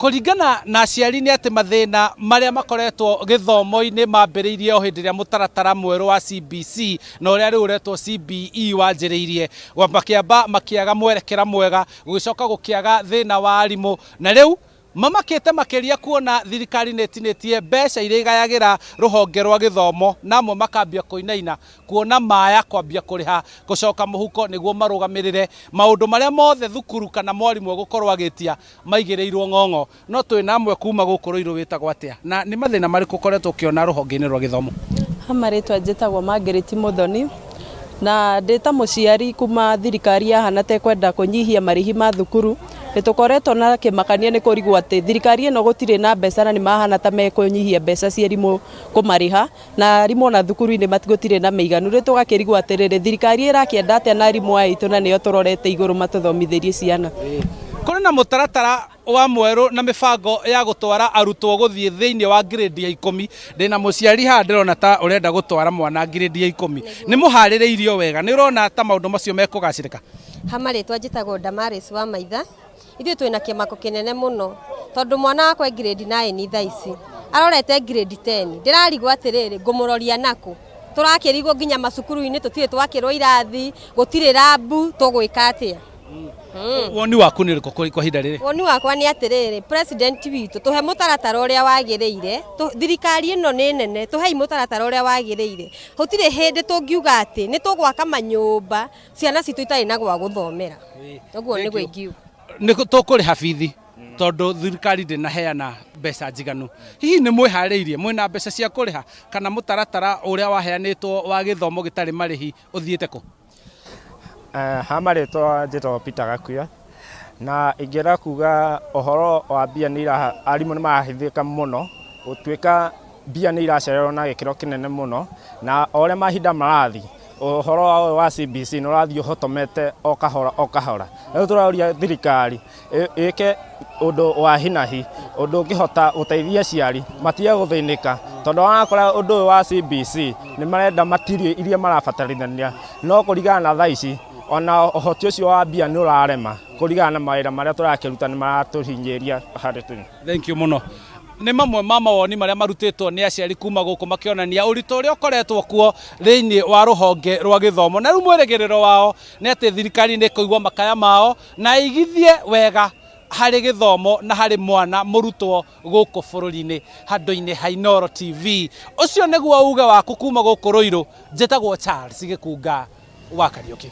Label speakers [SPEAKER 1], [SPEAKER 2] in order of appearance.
[SPEAKER 1] Kũringana na aciari nĩ atĩ mathĩna marĩa makoretwo gĩthomo-inĩ mambĩrĩirie o hĩndĩ ĩrĩa mũtaratara mwerũ wa CBC na ũrĩa rĩu ũretwo CBE wanjĩrĩirie, makĩamba makĩaga mwerekera mwega, gũgĩcoka gũkĩaga thĩna wa arimũ, na rĩu mamakĩte makĩria kuona thirikari nĩtinĩtie mbeca iria igayagĩra rũhonge rwa gĩthomo, na amwe makambia kũinaina kuona maya kwambia kũrĩha gũcoka mũhuko nĩguo marũgamĩrĩre maũndũ marĩa mothe thukuru kana mwarimũ gũkorwo agĩtia maigĩrĩirwo ng'ong'o. No twĩna amwe kuma gũkũ Rũirũ wĩtagwo atĩa, na nĩ mathĩna marĩkũ ũkoretwo ũkĩona rũhonge-inĩ rwa gĩthomo?
[SPEAKER 2] Marĩtwa njĩtagwo Margaret Muthoni, na ndĩta mũciari kuma thirikari yahana ta kwenda kũnyihia marĩhi ma thukuru. Nĩtũkoretwo na kĩmakania nĩ kũrigwo atĩ thirikari ĩno gũtirĩ na mbeca na nĩ mahana ta mekũnyihia mbeca cia arimũ kũmarĩha, na arimũ na thukuru-inĩ gũtirĩ na mĩiganu. Rĩu tũgakĩrigwo atĩrĩrĩ, thirikari ĩrakĩenda atĩa na arimũ aitũ na nĩo tũrorete igũrũ matũthomithĩrie ciana.
[SPEAKER 1] Kũrĩ na mũtaratara wa mwerũ na mĩbango ya gũtwara arutwo gũthiĩ thĩinĩ wa grade ya 10. Ndĩna mũciari haha ndĩrona ta ũrenda gũtwara mwana grade ya 10. Nĩ mũharĩrĩirio wega? Nĩ ũrona ta maũndũ macio mekũgacĩrĩka?
[SPEAKER 3] Marĩtwa njĩtagwo Damaris wa Maitha. Ithuĩ twĩna kĩmako kĩnene mũno tondũ mwana wakwa grade 9 thaa ici arorete grade 10. Ndĩrarigwo atĩrĩrĩ, ngũmũroria nakũ? Tũrakĩrigwo nginya macukuru-inĩ tũtirĩ twakĩrwo irathi, gũtirĩ rabu, tũgwĩka atĩa?
[SPEAKER 1] Woni waku nĩ ũrĩkũ kwa ihinda rĩrĩ?
[SPEAKER 3] Woni wakwa nĩ atĩrĩrĩ, president witũ tũhe mũtaratara ũrĩa wagĩrĩire. Thirikari ĩno nĩ nene, tũhei mũtaratara ũrĩa wagĩrĩire. Gũtirĩ hĩndĩ tũngiuga atĩ nĩ tũgwaka manyũmba ciana citũ itarĩ na gwa gũthomera. Ũguo nĩguo ingiuga.
[SPEAKER 1] Nĩ tũkũrĩha bithi tondũ thirikari ndĩnaheana mbeca njiganu. Hihi nĩ mwĩharĩirie, mwĩna mbeca cia kũrĩha kana mũtaratara ũrĩa waheanĩtwo wa gĩthomo gĩtarĩ marĩhi ũthiĩte kũ?
[SPEAKER 4] Marĩtwa njĩtagwo Peter Gakuya, na ingĩenda kuga ũhoro wa mbia arimũ nĩ marahĩthĩka mũno, gũtuĩka mbia nĩ iracererwo na gĩkĩro kĩnene mũno, na o ũrĩa mahinda marathiĩ ũhoro wa CBC nĩ ũrathiĩ ũhotomete o kahora o kahora. Rĩu tũraũria thirikari ĩke ũndũ wa hinahi, ũndũ ũngĩhota gũteithia aciari matige gũthĩnĩka, tondũ wanakora ũndũ ũyũ wa CBC nĩ marenda material iria marabatarithania, no kũringana na thaa ici ona ũhoti ũcio wa mbia nĩ ũrarema kũringana na mawĩra marĩa tũrakĩruta nĩ maratũhinyĩria harĩ tũnyũ.
[SPEAKER 1] Thank you mũno. Nĩ mamwe ma mawoni marĩa marutĩtwo nĩ aciari kuma gũkũ makĩonania ũritũ ũrĩa ũkoretwo kuo thĩinĩ wa rũhonge rwa gĩthomo, na rĩu mwĩrĩgĩrĩro wao nĩ atĩ thirikari nĩ ĩkũigua makaya mao na igithie wega harĩ gĩthomo na harĩ mwana mũrutwo gũkũ bũrũri-inĩ. Handũ-inĩ ha Inooro TV, ũcio nĩguo uge waku kuma gũkũ Rũirũ. Njĩtagwo Charles Gĩkunga wa Kariũki.